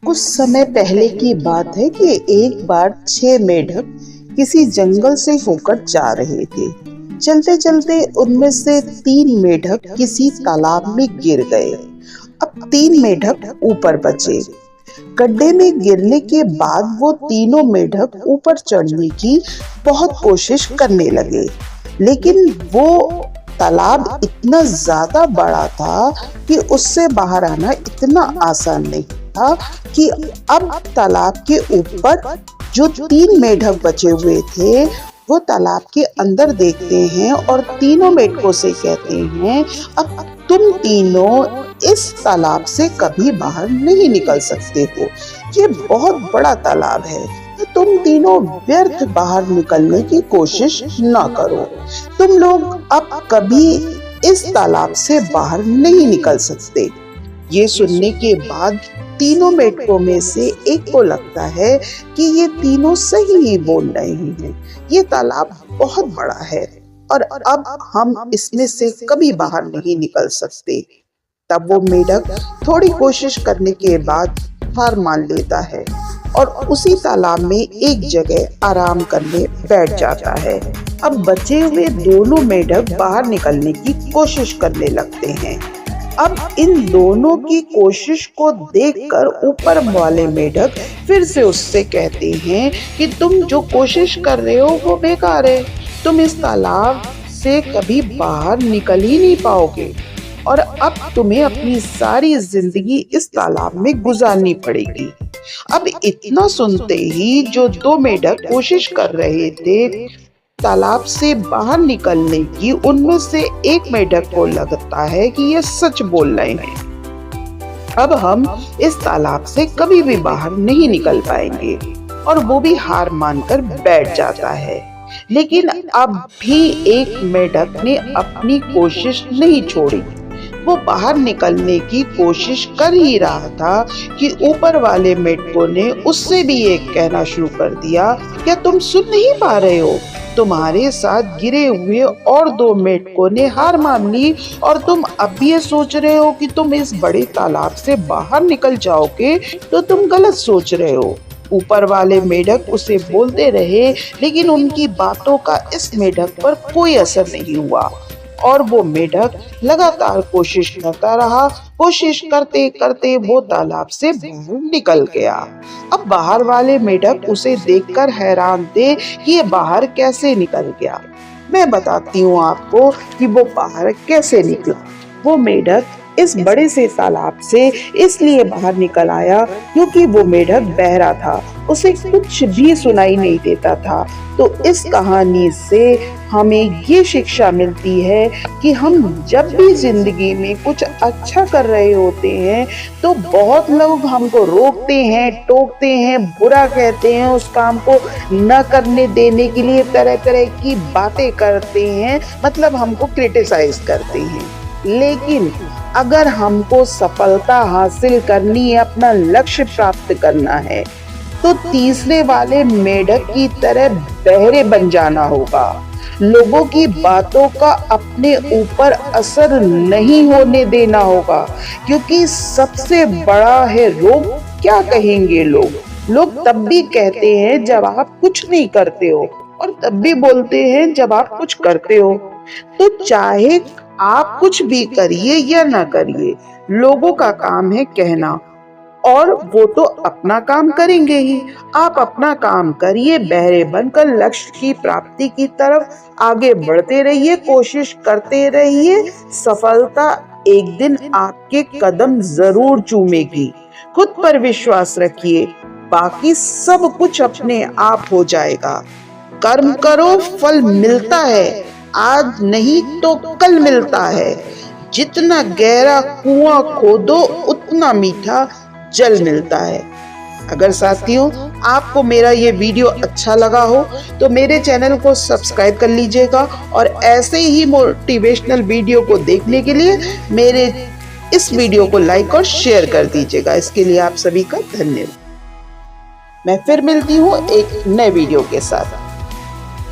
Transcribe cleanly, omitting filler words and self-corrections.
कुछ समय पहले की बात है कि एक बार 6 मेढक किसी जंगल से होकर जा रहे थे। चलते चलते उनमें से 3 मेढक किसी तालाब में गिर गए। अब 3 मेढक ऊपर बचे। गड्ढे में गिरने के बाद वो तीनों मेढक ऊपर चढ़ने की बहुत कोशिश करने लगे, लेकिन वो तालाब इतना ज्यादा बड़ा था कि उससे बाहर आना इतना आसान नहीं था कि अब तालाब के ऊपर जो 3 मेढक बचे हुए थे वो तालाब के अंदर देखते हैं और तीनों मेढकों से कहते हैं, अब तुम तीनों इस तालाब से कभी बाहर नहीं निकल सकते हो। ये बहुत बड़ा तालाब है, तो तुम तीनों व्यर्थ बाहर निकलने की कोशिश न करो। तुम लोग अब कभी इस तालाब से बाहर नहीं निकल सकते। ये सुनने के बाद तीनों मेढकों में से एक को लगता है कि ये तीनों सही ही बोल रहे हैं। ये तालाब बहुत बड़ा है और अब हम इसमें से कभी बाहर नहीं निकल सकते। तब वो मेढक थोड़ी कोशिश करने के बाद हार मान लेता है और उसी तालाब में एक जगह आराम करने बैठ जाता है। अब बचे हुए दोनों मेढक बाहर निकलने की कोशिश करने लगते हैं। अब इन दोनों की कोशिश को देखकर ऊपर वाले मेढक फिर से उससे कहते हैं कि तुम जो कोशिश कर रहे हो वो बेकार है। तुम इस तालाब से कभी बाहर निकल ही नहीं पाओगे और अब तुम्हें अपनी सारी जिंदगी इस तालाब में गुजारनी पड़ेगी। अब इतना सुनते ही जो 2 मेढक कोशिश कर रहे थे तालाब से बाहर निकलने की, उनमें से एक मेढक को लगता है कि ये सच बोल रहे हैं। अब हम इस तालाब से कभी भी बाहर नहीं निकल पाएंगे और वो भी हार मानकर बैठ जाता है। लेकिन अब भी एक मेढक ने अपनी कोशिश नहीं छोड़ी। वो बाहर निकलने की कोशिश कर ही रहा था कि ऊपर वाले मेढकों ने उससे भी एक कहना शुरू कर दिया, क्या तुम सुन नहीं पा रहे हो? तुम्हारे साथ गिरे हुए और 2 मेढकों ने हार मान ली और तुम अब भी ये सोच रहे हो कि तुम इस बड़े तालाब से बाहर निकल जाओगे, तो तुम गलत सोच रहे हो। ऊपर वाले मेढक उसे बोलते रहे, लेकिन उनकी बातों का इस मेढक पर कोई असर नहीं हुआ और वो मेढक लगातार कोशिश करता रहा। कोशिश करते करते वो तालाब से बाहर निकल गया। अब बाहर वाले मेढक उसे देखकर हैरान थे कि ये बाहर कैसे निकल गया। मैं बताती हूँ आपको कि वो बाहर कैसे निकला। वो मेढक इस बड़े से तालाब से इसलिए बाहर निकल आया क्योंकि वो मेढक बहरा था, उसे कुछ भी सुनाई नहीं देता था। तो इस कहानी से हमें ये शिक्षा मिलती है कि हम जब भी जिंदगी में कुछ अच्छा कर रहे होते हैं तो बहुत लोग हमको रोकते हैं, टोकते हैं, बुरा कहते हैं, उस काम को न करने देने के लिए तरह तरह की बातें करते हैं, मतलब हमको क्रिटिसाइज करते हैं। लेकिन अगर हमको सफलता हासिल करनी है, अपना लक्ष्य प्राप्त करना है, तो तीसरे वाले मेढक की तरह बहरे बन जाना होगा। लोगों की बातों का अपने ऊपर असर नहीं होने देना होगा, क्योंकि सबसे बड़ा है रोग क्या कहेंगे लोग। लोग तब भी कहते हैं जब आप कुछ नहीं करते हो और तब भी बोलते हैं जब आप कुछ करते हो। तो चाहे आप कुछ भी करिए या ना करिए, लोगों का काम है कहना और वो तो अपना काम करेंगे ही। आप अपना काम करिए, बहरे बनकर लक्ष्य की प्राप्ति की तरफ आगे बढ़ते रहिए, कोशिश करते रहिए। सफलता एक दिन आपके कदम जरूर चूमेगी। खुद पर विश्वास रखिए, बाकी सब कुछ अपने आप हो जाएगा। कर्म करो, फल मिलता है, आज नहीं तो कल मिलता है। जितना गहरा कुआं खोदो उतना मीठा जल मिलता है। अगर साथियों आपको मेरा ये वीडियो अच्छा लगा हो तो मेरे चैनल को सब्सक्राइब कर लीजिएगा और ऐसे ही मोटिवेशनल वीडियो को देखने के लिए मेरे इस वीडियो को लाइक और शेयर कर दीजिएगा। इसके लिए आप सभी का धन्यवाद। मैं फिर मिलती हूँ एक नए वीडियो के साथ।